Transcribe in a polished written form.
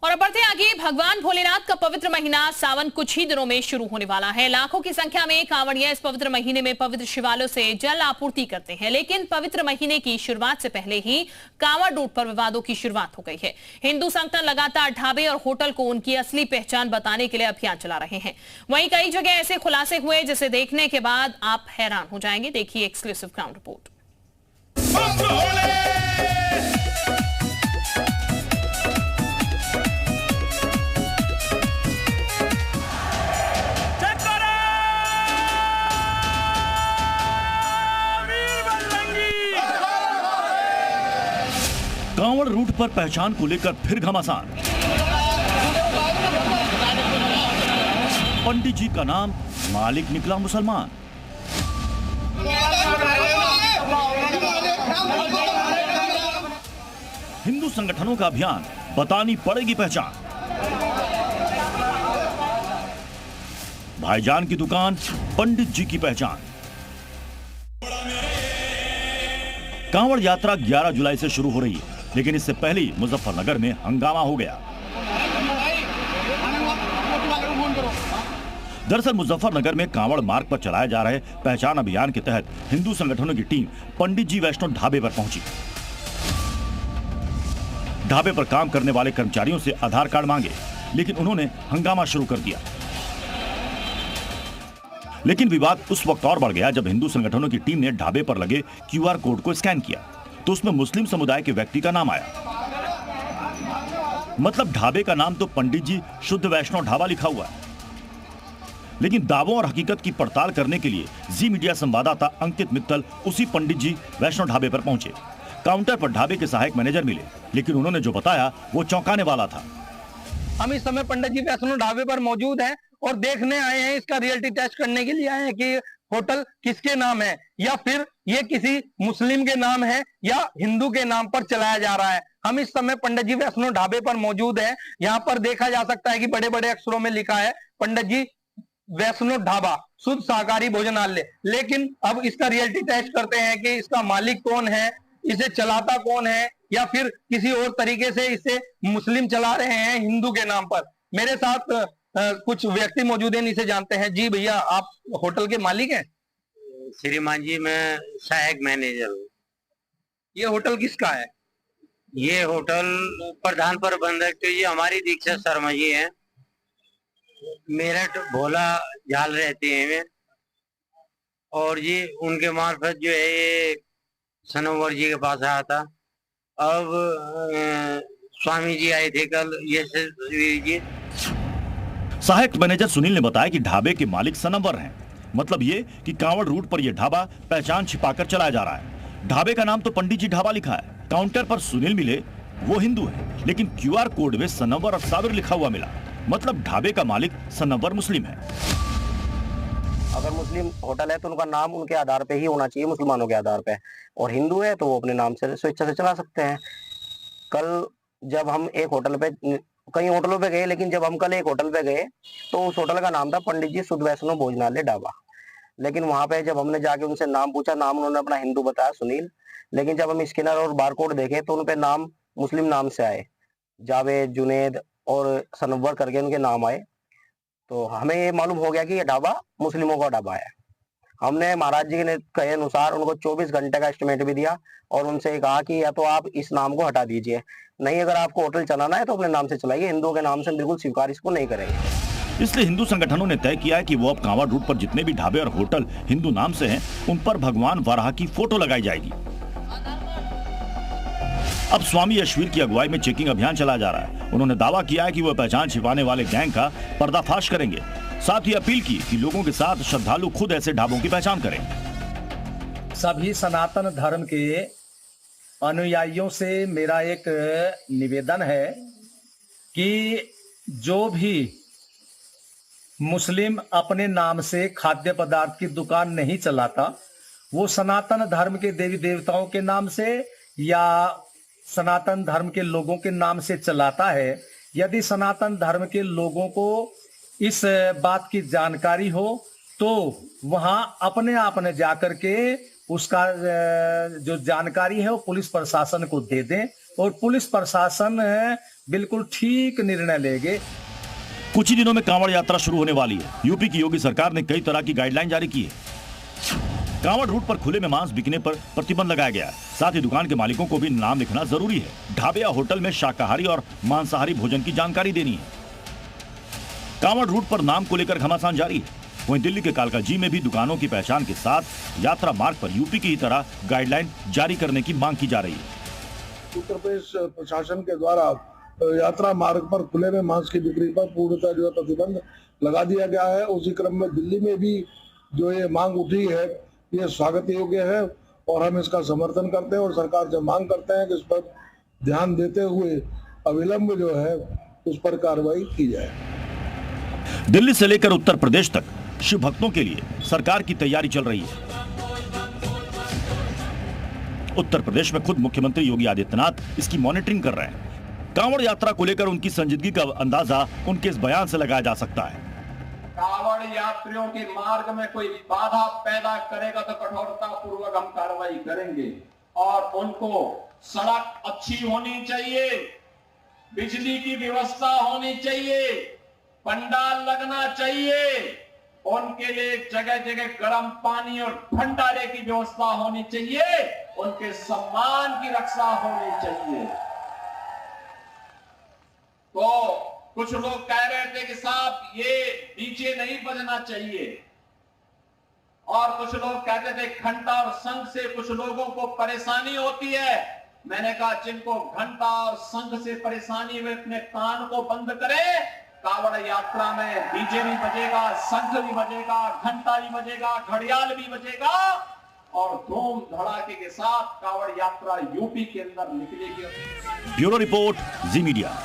और अब बढ़ते आगे। भगवान भोलेनाथ का पवित्र महीना सावन कुछ ही दिनों में शुरू होने वाला है। लाखों की संख्या में कांवड़िया इस पवित्र महीने में पवित्र शिवालयों से जल आपूर्ति करते हैं, लेकिन पवित्र महीने की शुरुआत से पहले ही कांवड़ रूट पर विवादों की शुरुआत हो गई है। हिंदू संगठन लगातार ढाबे और होटल को उनकी असली पहचान बताने के लिए अभियान चला रहे हैं। वहीं कई जगह ऐसे खुलासे हुए जिसे देखने के बाद आप हैरान हो जाएंगे। देखिए exclusive ground report. Kanwar route पर पहचान को लेकर फिर घमासान। पंडित जी का नाम, मालिक निकला मुसलमान। हिंदू संगठनों का अभियान, बतानी पड़ेगी पहचान। भाईजान की दुकान, पंडित जी की पहचान। कांवड़ यात्रा 11 जुलाई से शुरू हो रही है, लेकिन इससे पहले ही मुजफ्फरनगर में हंगामा हो गया। दरअसल मुजफ्फरनगर में कांवड़ मार्ग पर चलाए जा रहे पहचान अभियान के तहत हिंदू संगठनों की टीम पंडित जी वैष्णो ढाबे पर पहुंची। ढाबे पर काम करने वाले कर्मचारियों से आधार कार्ड मांगे, लेकिन उन्होंने हंगामा शुरू कर दिया। लेकिन विवाद उस वक्त और बढ़ गया जब हिंदू संगठनों की टीम ने ढाबे पर लगे QR कोड को स्कैन किया तो उसमें मुस्लिम समुदाय के व्यक्ति का नाम आया। मतलब ढाबे का नाम तो पंडित जी शुद्ध वैष्णव ढाबा लिखा हुआ है। लेकिन दावों और हकीकत की पड़ताल करने के लिए जी मीडिया संवाददाता अंकित मित्तल उसी पंडित जी वैष्णव ढाबे पर पहुंचे। काउंटर पर ढाबे के सहायक मैनेजर मिले, लेकिन उन्होंने जो बताया वो चौंकाने वाला था। हम इस समय पंडित जी वैष्णो ढाबे पर मौजूद हैं और देखने आए हैं, इसका रियलिटी टेस्ट करने के लिए आए हैं कि होटल किसके नाम है, या फिर ये किसी मुस्लिम के नाम है या हिंदू के नाम पर चलाया जा रहा है। हम इस समय पंडित जी वैष्णो ढाबे पर मौजूद हैं। यहाँ पर देखा जा सकता है कि बड़े बड़े अक्षरों में लिखा है पंडित जी वैष्णो ढाबा शुद्ध शाकाहारी भोजनालय। लेकिन अब इसका रियलिटी टेस्ट करते हैं कि इसका मालिक कौन है, इसे चलाता कौन है, या फिर किसी और तरीके से इसे मुस्लिम चला रहे हैं हिंदू के नाम पर। मेरे साथ कुछ व्यक्ति मौजूद हैं, इसे जानते हैं। जी भैया, आप होटल के मालिक हैं? श्रीमान जी, मैं सहायक मैनेजर हूँ। ये होटल किसका है? ये होटल प्रधान प्रबंधक तो ये हमारी दीक्षा शर्मा जी हैं। मेरठ भोला झाल रहते हैं और ये उनके मार्फत जो है ये सनोवर जी के पास आया था। अब स्वामी जी आए थे कल। ये सहायक मैनेजर सुनील ने बताया कि ढाबे के मालिक सनवर हैं। मतलब ये कि कांवड़ रूट पर यह ढाबा पहचान छिपाकर चलाया जा रहा है। ढाबे का नाम तो पंडित जी ढाबा लिखा है। काउंटर पर सुनील मिले, वो हिंदू है, लेकिन QR कोड में सनवर और साबिर लिखा हुआ मिला। मतलब ढाबे का मालिक सनवर मुस्लिम है। अगर मुस्लिम होटल है तो उनका नाम उनके आधार पे ही होना चाहिए, मुसलमानों के आधार पे, और हिंदू है तो वो अपने नाम से स्वेच्छा से चला सकते हैं। कल जब हम एक होटल पे, कई होटलों पे गए, लेकिन जब हम कल एक होटल पे गए तो उस होटल का नाम था पंडित जी शुद्ध वैष्णव भोजनालय ढाबा। लेकिन वहां पे जब हमने जाके उनसे नाम पूछा, नाम उन्होंने अपना हिंदू बताया सुनील, लेकिन जब हम स्कैनर और बारकोड देखे तो उनपे नाम मुस्लिम नाम से आए, जावेद, जुनेद और सनवर करके उनके नाम आए। तो हमें ये मालूम हो गया कि ये ढाबा मुस्लिमों का ढाबा है। हमने महाराज जी ने कहे अनुसार उनको 24 घंटे का एस्टिमेट भी दिया और उनसे कहा कि या तो आप इस नाम को हटा दीजिए, नहीं अगर आपको होटल चलाना है तो अपने नाम से चलाइए, हिंदुओं के नाम से बिल्कुल स्वीकार इसको नहीं करेंगे। इसलिए हिंदू संगठनों ने तय किया है कि वो अब कांवड़ रूट पर जितने भी ढाबे और होटल हिंदू नाम से हैं, उन पर भगवान वराह की फोटो लगाई जाएगी। अब स्वामी यशवीर की अगुवाई में चेकिंग अभियान चलाया जा रहा है। उन्होंने दावा किया है कि वो पहचान छिपाने वाले गैंग का पर्दाफाश करेंगे। साथ ही अपील की कि लोगों के साथ श्रद्धालु खुद ऐसे ढाबों की पहचान करें। सभी सनातन धर्म के अनुयायियों से मेरा एक निवेदन है कि जो भी मुस्लिम अपने नाम से खाद्य पदार्थ की दुकान नहीं चलाता, वो सनातन धर्म के देवी देवताओं के नाम से या सनातन धर्म के लोगों के नाम से चलाता है। यदि सनातन धर्म के लोगों को इस बात की जानकारी हो तो वहां अपने आप ने जाकर के उसका जो जानकारी है वो पुलिस प्रशासन को दे दें और पुलिस प्रशासन बिल्कुल ठीक निर्णय लेंगे। कुछ ही दिनों में कांवड़ यात्रा शुरू होने वाली है। यूपी की योगी सरकार ने कई तरह की गाइडलाइन जारी की है। कांवड़ रूट पर खुले में मांस बिकने पर प्रतिबंध लगाया गया है। साथ ही दुकान के मालिकों को भी नाम लिखना जरूरी है। ढाबे या होटल में शाकाहारी और मांसाहारी भोजन की जानकारी देनी है। कांवड़ रूट पर नाम को लेकर घमासान जारी है। वहीं दिल्ली के कालकाजी में भी दुकानों की पहचान के साथ यात्रा मार्ग पर यूपी की ही तरह गाइडलाइन जारी करने की मांग की जा रही है। उत्तर प्रदेश प्रशासन के द्वारा यात्रा मार्ग पर खुले में मांस की बिक्री पर पूर्णतः जो है प्रतिबंध लगा दिया गया है। उसी क्रम में दिल्ली में भी जो ये मांग उठी है, ये स्वागत योग्य है और हम इसका समर्थन करते हैं और सरकार से मांग करते हैं कि इस पर ध्यान देते हुए अविलंब जो है उस पर कार्रवाई की जाए। दिल्ली से लेकर उत्तर प्रदेश तक शिव भक्तों के लिए सरकार की तैयारी चल रही है। उत्तर प्रदेश में खुद मुख्यमंत्री योगी आदित्यनाथ इसकी मॉनिटरिंग कर रहे हैं। कांवड़ यात्रा को लेकर उनकी संजीदगी का अंदाजा उनके इस बयान से लगाया जा सकता है। कांवड़ यात्रियों के मार्ग में कोई बाधा पैदा करेगा तो कठोरता पूर्वक हम कार्रवाई करेंगे और उनको सड़क अच्छी होनी चाहिए, बिजली की व्यवस्था होनी चाहिए, पंडाल लगना चाहिए, उनके लिए जगह जगह गर्म पानी और भंडारे की व्यवस्था होनी चाहिए, उनके सम्मान की रक्षा होनी चाहिए। तो कुछ लोग कह रहे थे कि साहब ये डीजे नहीं बजना चाहिए और कुछ लोग कहते थे घंटा और शंख से कुछ लोगों को परेशानी होती है। मैंने कहा जिनको घंटा और शंख से परेशानी वे अपने कान को बंद करें। कांवड़ यात्रा में डीजे भी बजेगा, शंख भी बजेगा, घंटा भी बजेगा, घड़ियाल भी बजेगा और धूम धड़ाके के साथ कांवड़ यात्रा यूपी के अंदर निकलेगी। ब्यूरो रिपोर्ट, जी मीडिया।